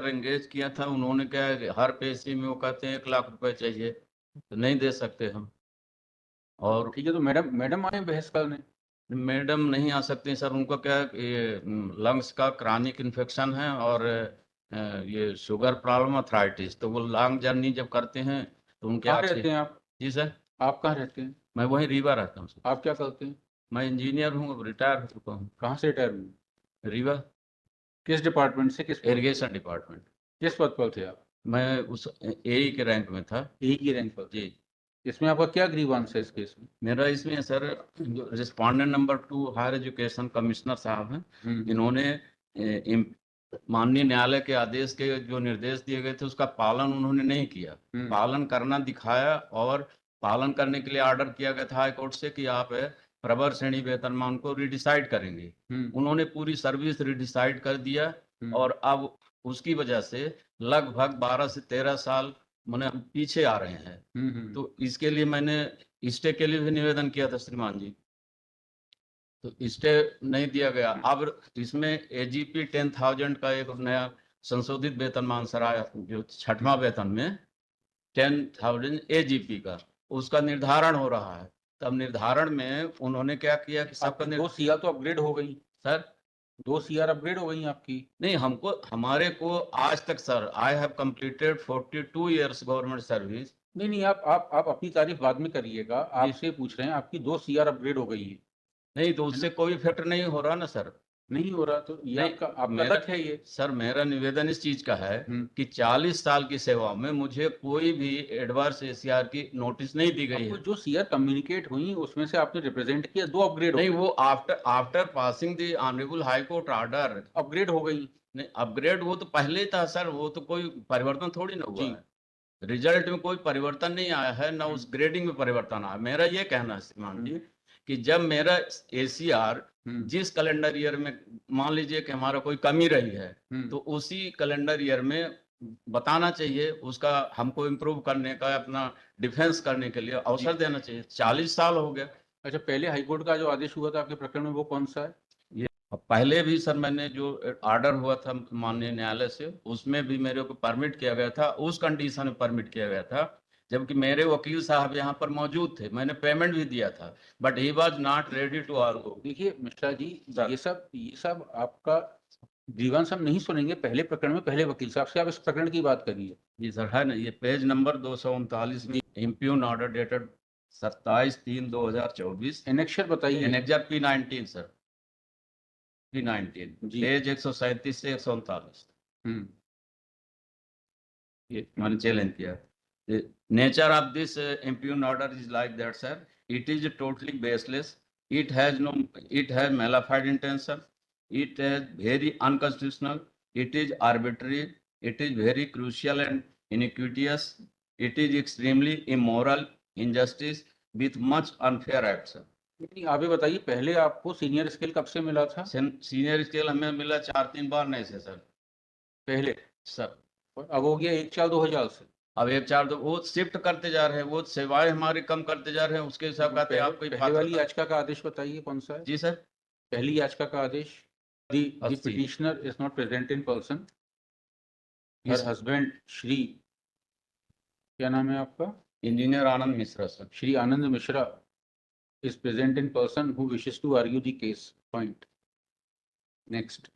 Sir engage किया था, उन्होंने क्या है, हर पेशी में वो कहते हैं 1 लाख रुपए चाहिए, तो नहीं दे सकते हम। और ठीक है, तो मैडम मैडम आए बहस करने? मैडम नहीं आ सकती सर, उनका क्या है ये लंग्स का क्रॉनिक इन्फेक्शन है, और ये शुगर प्रॉब्लम, अथराइटिस, तो वो लॉन्ग जर्नी जब करते हैं तो उनके कहाँ आँखें। रहते हैं आप? जी सर। आप कहाँ रहते हैं? मैं वहीं रीवा रहता हूँ सर। आप क्या करते हैं? मैं इंजीनियर हूँ, अब रिटायर हो चुका हूँ। कहाँ से रिटायर हुए? रीवा। किस डिपार्टमेंट से, किस पद इरिगेशन डिपार्टमेंट। किस पद पर थे आप? मैं उस एई के रैंक में था। एक ही रैंक पर थे। जी। इसमें आपका क्या ग्रीवांस है इस केस में? मेरा इसमें सर, जो respondent number 2 higher education commissioner साहब हैं, इन्होंने माननीय न्यायालय के आदेश के जो निर्देश दिए गए थे उसका पालन उन्होंने नहीं किया। पालन करना दिखाया, और पालन करने के लिए ऑर्डर किया गया था हाई कोर्ट से कि आप प्रवर श्रेणी वेतनमान को रिडिसाइड करेंगे। उन्होंने पूरी सर्विस रिडिसाइड कर दिया, और अब उसकी वजह से लगभग 12 से 13 साल मैंने पीछे आ रहे हैं। तो इसके लिए मैंने स्टे के लिए भी निवेदन किया था श्रीमान जी, तो स्टे नहीं दिया गया। अब इसमें एजीपी 10,000 का एक नया संशोधित वेतनमान सर आया, जो 6वां वेतन में 10,000 एजीपी का, उसका निर्धारण हो रहा है। तब निर्धारण में उन्होंने क्या किया कि सबका 2 सीआर तो अपग्रेड हो गई सर। 2 सीआर अपग्रेड हो गई आपकी? नहीं, हमारे को आज तक sir, I have completed 42 years government service. नहीं नहीं, आप अपनी तारीफ बाद में करिएगा, आपसे पूछ रहे हैं, आपकी 2 सीआर अपग्रेड हो गई है। नहीं, तो उससे कोई इफेक्ट नहीं हो रहा ना सर। नहीं हो रहा, तो ये आपका लक है ये। सर मेरा निवेदन इस चीज का है कि 40 साल की सेवा में मुझे कोई भी एडवर्स एसीआर की नोटिस नहीं दी गई है। जो सीआर कम्युनिकेट हुई उसमें से आपने रिप्रेजेंट किया, 2 अपग्रेड नहीं, वो after passing the honourable high court order upgrade हो गई। नहीं, अपग्रेड वो तो पहले ही था सर, वो तो कोई परिवर्तन थोड़ी ना हुआ है। रिजल्ट में कोई परिवर्तन नहीं आया है, ना उस ग्रेडिंग में परिवर्तन आया। मेरा ये कहना है श्रीमान जी कि जब मेरा एसीआर जिस कैलेंडर ईयर में मान लीजिए कि हमारा कोई कमी रही है, तो उसी कैलेंडर ईयर में बताना चाहिए, उसका हमको इम्प्रूव करने का, अपना डिफेंस करने के लिए अवसर देना चाहिए। 40 साल हो गया। अच्छा, पहले हाईकोर्ट का जो आदेश हुआ था आपके प्रकरण में, वो कौन सा है? ये पहले भी सर मैंने जो ऑर्डर हुआ था माननीय न्यायालय से, उसमें भी मेरे को परमिट किया गया था, उस कंडीशन में परमिट किया गया था, जबकि मेरे वकील साहब यहाँ पर मौजूद थे, मैंने पेमेंट भी दिया था, but he was not ready to argue. देखिए मिश्रा जी, ये सब आपका ग्रीवांस हम नहीं सुनेंगे पहले प्रकरण में, पहले वकील साहब से आप इस प्रकरण की बात करिए। जी सर, है ना, ये पेज नंबर 239 में इम्प्यून ऑर्डर डेटेड 27/3/2024। एनेक्शर बताइए। Annexure P19 sir, P19 page 137 से 139। ये मैंने चैलेंज किया। Nature of this impugn order is like that sir, it is totally baseless, it has malafide intention, it is very unconstitutional, it is arbitrary, it is very crucial and iniquitous, it is extremely immoral, injustice with much unfair acts. आप ये बताइए, पहले आपको senior scale कब से मिला था? Senior scale हमें मिला 4-3 बार नहीं से सर, पहले सर। और अब हो गया 1/4/2000 से। अब 1/4 वो शिफ्ट करते जा रहे हैं, वो सेवाएं हमारी कम करते जा रहे हैं, उसके हिसाब कहते हैं आपको। पहले वाली याचिका का आदेश बताइए कौन सा है? जी सर, पहली याचिका का आदेश, the petitioner is not present in person, her husband Shri, क्या नाम है आपका? Engineer Anand Mishra sir. Shri Anand Mishra is present in person who wishes to argue the case. Point. Next.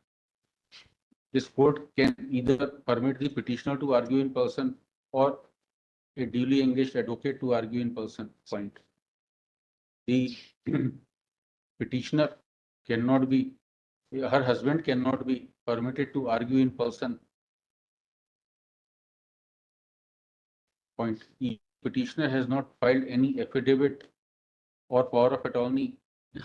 This court can either permit the petitioner to argue in person or a duly engaged advocate to argue in person. Point. The petitioner cannot be, her husband cannot be permitted to argue in person. Point. The petitioner has not filed any affidavit और power of attorney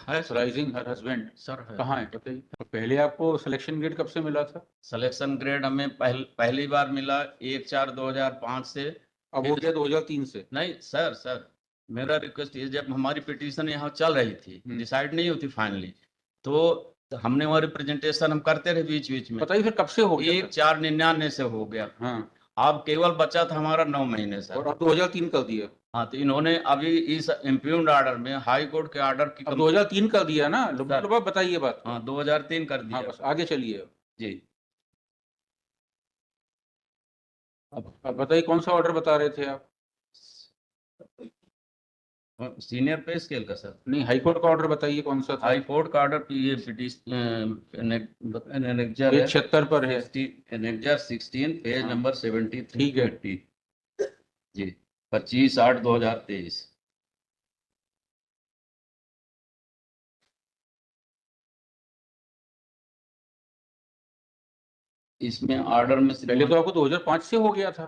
rising her husband. Sir कहाँ है बताइए? पहले आपको selection grade कब से मिला था? सिलेक्शन ग्रेड हमें पहली बार मिला 1/4/2005 से। अब हो गया 2003 से। नहीं सर, मेरा रिक्वेस्ट ये, जब हमारी पिटीशन यहाँ चल रही थी, डिसाइड नहीं होती फाइनली, तो हमने वहाँ रिप्रेजेंटेशन हम करते रहे बीच बीच में। बताइए फिर कब से हो गया? 1/4/99 से हो गया। हाँ, अब केवल बचा था हमारा 9 महीने सर, और अब 2003 कर दिया। हाँ, तो इन्होंने अभी इस इम्प्यून्ड ऑर्डर में हाई कोर्ट के ऑर्डर की 2003 कर दिया ना, बताइए बात। हाँ, 2003 कर दिया। हाँ, बस आगे चलिए। जी। अब बताइए कौन सा ऑर्डर बता रहे थे आप? सीनियर पे स्केल का सर। नहीं, हाईकोर्ट का ऑर्डर बताइए कौन सा था? हाई कोर्ट का ऑर्डर ये एनेक्जर पेज है 76 पर है। एनेक्जर 16 पेज हाँ। नंबर 73 ठीक है। 80 जी 25/8/2023। इसमें ऑर्डर में पहले तो आपको 2005 से हो गया था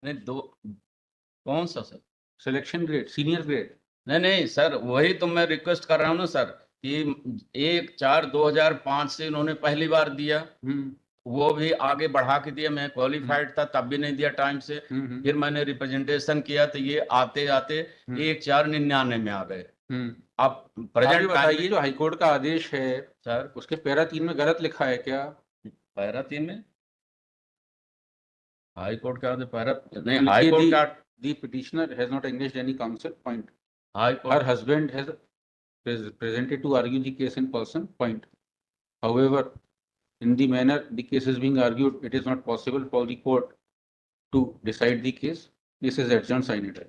नहीं दो कौन सा sir? Selection grade, senior grade. नहीं नहीं सर, वही तो मैं रिक्वेस्ट कर रहा हूँ ना सर कि 1/4/2005 से इन्होंने पहली बार दिया, वो भी आगे बढ़ा के दिया। मैं क्वालिफाइड था तब भी नहीं दिया टाइम से। फिर मैंने रिप्रेजेंटेशन किया तो ये आते आते 1/4/99 में आ गए। अब प्रेजेंट बताइए जो हाईकोर्ट का आदेश है सर, उसके पैरा 3 में गलत लिखा है क्या? पैरा 3 में हाई कोर्ट का पैरा नहीं, हाई कोर्ट का The petitioner has not engaged any counsel, point. High Her court husband has presented to argue the case in person, point. However, in the manner the case is being argued, it is not possible for the court to decide the case. This is adjourned, sign it.